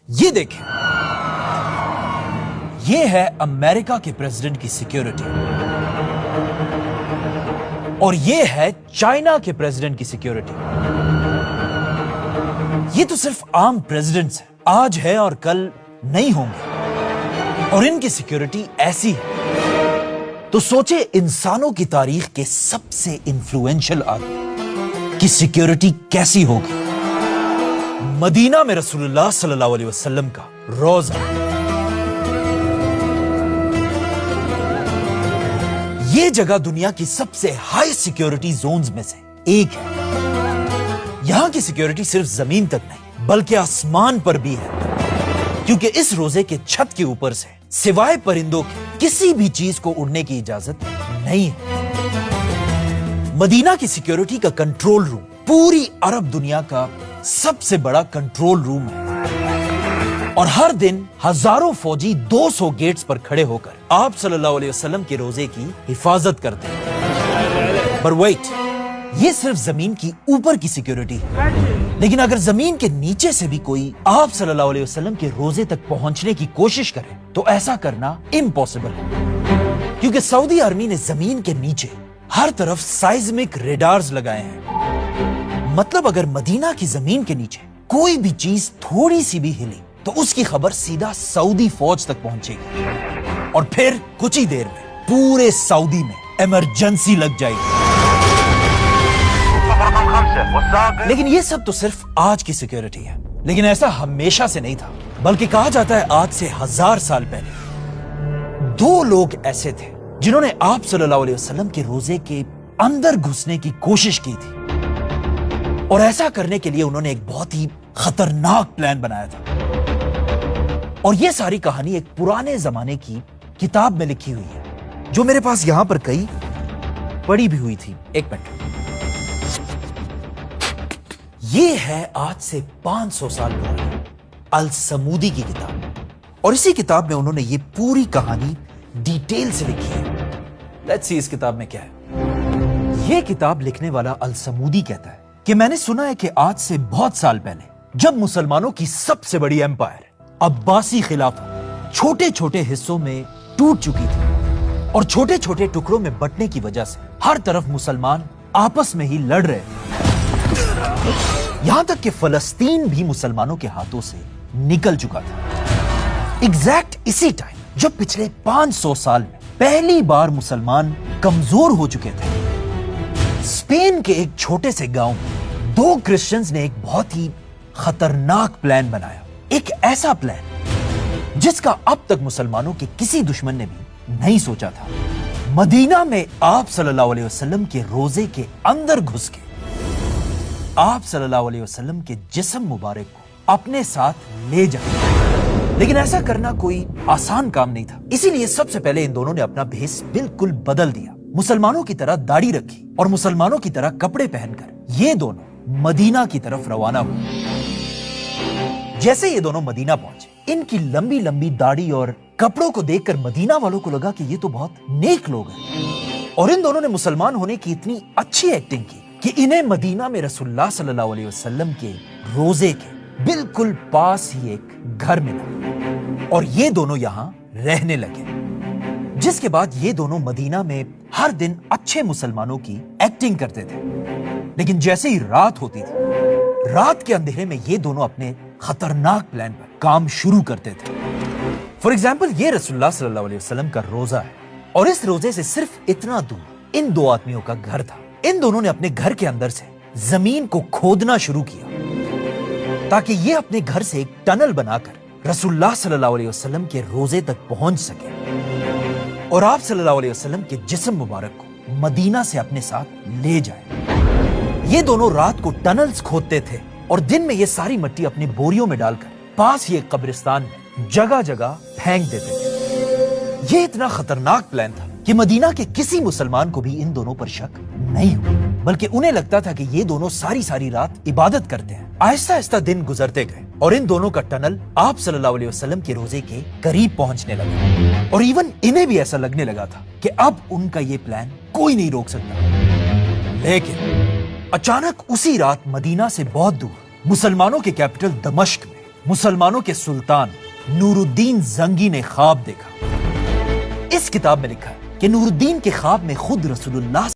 یہ دیکھیں، یہ ہے امریکہ کے پریزیڈنٹ کی سیکیورٹی اور یہ ہے چائنا کے پریزیڈنٹ کی سیکیورٹی۔ یہ تو صرف عام پریزیڈنٹس ہیں، آج ہے اور کل نہیں ہوں گے، اور ان کی سیکیورٹی ایسی ہے تو سوچے انسانوں کی تاریخ کے سب سے انفلوئنشل آدمی کی سیکیورٹی کیسی ہوگی۔ مدینہ میں رسول اللہ صلی اللہ علیہ وسلم کا روزہ، یہ جگہ دنیا کی سب سے ہائی سیکیورٹی زونز میں سے ایک ہے۔ یہاں کی سیکیورٹی صرف زمین تک نہیں بلکہ آسمان پر بھی ہے، کیونکہ اس روزے کے چھت کے اوپر سے سوائے پرندوں کے کسی بھی چیز کو اڑنے کی اجازت نہیں ہے۔ مدینہ کی سیکیورٹی کا کنٹرول روم پوری عرب دنیا کا سب سے بڑا کنٹرول روم ہے، اور ہر دن ہزاروں فوجی 200 گیٹس پر کھڑے ہو کر آپ صلی اللہ علیہ وسلم کے روزے کی حفاظت کرتے ہیں۔ پر ویٹ، یہ صرف زمین کی اوپر کی سیکیورٹی ہے، لیکن اگر زمین کے نیچے سے بھی کوئی آپ صلی اللہ علیہ وسلم کے روزے تک پہنچنے کی کوشش کرے تو ایسا کرنا امپاسبل ہے، کیونکہ سعودی آرمی نے زمین کے نیچے ہر طرف سائزمک ریڈارز لگائے ہیں۔ مطلب اگر مدینہ کی زمین کے نیچے کوئی بھی چیز تھوڑی سی بھی ہلی تو اس کی خبر سیدھا سعودی فوج تک پہنچے گی، اور پھر کچھ ہی دیر میں پورے سعودی میں ایمرجنسی لگ جائے گی۔ لیکن یہ سب تو صرف آج کی سیکیورٹی ہے، لیکن ایسا ہمیشہ سے نہیں تھا، بلکہ کہا جاتا ہے آج سے 1000 سال پہلے 2 لوگ ایسے تھے جنہوں نے آپ صلی اللہ علیہ وسلم کے روزے کے اندر گھسنے کی کوشش کی تھی، اور ایسا کرنے کے لیے انہوں نے ایک بہت ہی خطرناک پلان بنایا تھا۔ اور یہ ساری کہانی ایک پرانے زمانے کی کتاب میں لکھی ہوئی ہے جو میرے پاس یہاں پر کئی پڑھی بھی ہوئی تھی۔ ایک منٹ، یہ ہے آج سے 500 سال پہلے السمودی کی کتاب، اور اسی کتاب میں انہوں نے یہ پوری کہانی ڈیٹیل سے لکھی ہے۔ لیٹس سی اس کتاب میں کیا ہے۔ یہ کتاب لکھنے والا السمودی کہتا ہے کہ میں نے سنا ہے کہ آج سے بہت سال پہلے جب مسلمانوں کی سب سے بڑی ایمپائر عباسی خلافت چھوٹے چھوٹے حصوں میں ٹوٹ چکی تھی، اور چھوٹے چھوٹے ٹکڑوں میں بٹنے کی وجہ سے ہر طرف مسلمان آپس میں ہی لڑ رہے تھے، یہاں تک کہ فلسطین بھی مسلمانوں کے ہاتھوں سے نکل چکا تھا۔ ایگزیکٹ اسی ٹائم جب پچھلے 500 سال میں پہلی بار مسلمان کمزور ہو چکے تھے، اسپین کے ایک چھوٹے سے گاؤں میں 2 کرسچنز نے ایک بہت ہی خطرناک پلان بنایا، ایک ایسا پلان جس کا اب تک مسلمانوں کے کسی دشمن نے بھی نہیں سوچا تھا۔ مدینہ میں آپ صلی اللہ علیہ وسلم کے روزے کے اندر گھس کے آپ صلی اللہ علیہ وسلم کے جسم مبارک کو اپنے ساتھ لے جائے، لیکن ایسا کرنا کوئی آسان کام نہیں تھا، اسی لیے سب سے پہلے ان دونوں نے اپنا بھیس بالکل بدل دیا، مسلمانوں کی طرح داڑھی رکھی اور مسلمانوں کی طرح کپڑے پہن کر یہ دونوں مدینہ کی طرف روانہ ہوئے۔ جیسے یہ دونوں مدینہ پہنچے، ان کی لمبی لمبی داڑھی اور کپڑوں کو دیکھ کر مدینہ والوں کو لگا کہ یہ تو بہت نیک لوگ ہیں، اور ان دونوں نے مسلمان ہونے کی اتنی اچھی ایکٹنگ کی کہ انہیں مدینہ میں رسول اللہ صلی اللہ علیہ وسلم کے روزے کے بالکل پاس ہی ایک گھر ملا، اور یہ دونوں یہاں رہنے لگے، جس کے بعد یہ دونوں مدینہ میں ہر دن اچھے مسلمانوں کی ایکٹنگ کرتے تھے۔ لیکن جیسے ہی رات ہوتی تھی، رات کے اندھیرے میں یہ دونوں اپنے خطرناک پلان پر کام شروع کرتے تھے۔ فار ایگزامپل، یہ رسول اللہ صلی اللہ علیہ وسلم کا روزہ ہے، اور اس روزے سے صرف اتنا دور ان 2 آدمیوں کا گھر تھا۔ ان دونوں نے اپنے گھر کے اندر سے زمین کو کھودنا شروع کیا تاکہ یہ اپنے گھر سے ایک ٹنل بنا کر رسول اللہ صلی اللہ علیہ وسلم کے روزے تک پہنچ سکے، اور آپ صلی اللہ علیہ وسلم کے جسم مبارک کو مدینہ سے اپنے ساتھ لے جائے۔ یہ دونوں رات کو ٹنلز کھودتے تھے اور دن میں یہ ساری مٹی اپنے بوریوں میں ڈال کر پاس ہی ایک قبرستان میں جگہ جگہ پھینک دیتے تھے۔ یہ اتنا خطرناک پلان تھا کہ مدینہ کے کسی مسلمان کو بھی ان دونوں پر شک نہیں ہوا، بلکہ انہیں لگتا تھا کہ یہ دونوں ساری رات عبادت کرتے ہیں۔ آہستہ آہستہ دن گزرتے گئے اور ان دونوں کا ٹنل آپ صلی اللہ علیہ وسلم کے روزے کے قریب پہنچنے لگا، اور ایون انہیں بھی ایسا لگنے لگا تھا کہ اب ان کا یہ پلان کوئی نہیں روک سکتا۔ لیکن اچانک اسی رات مدینہ سے بہت دور مسلمانوں کے کیپٹل دمشق میں مسلمانوں کے سلطان نور الدین زنگی نے خواب دیکھا۔ اس کتاب میں لکھا ہے کہ نور الدین کے خواب میں خود رسول اللہ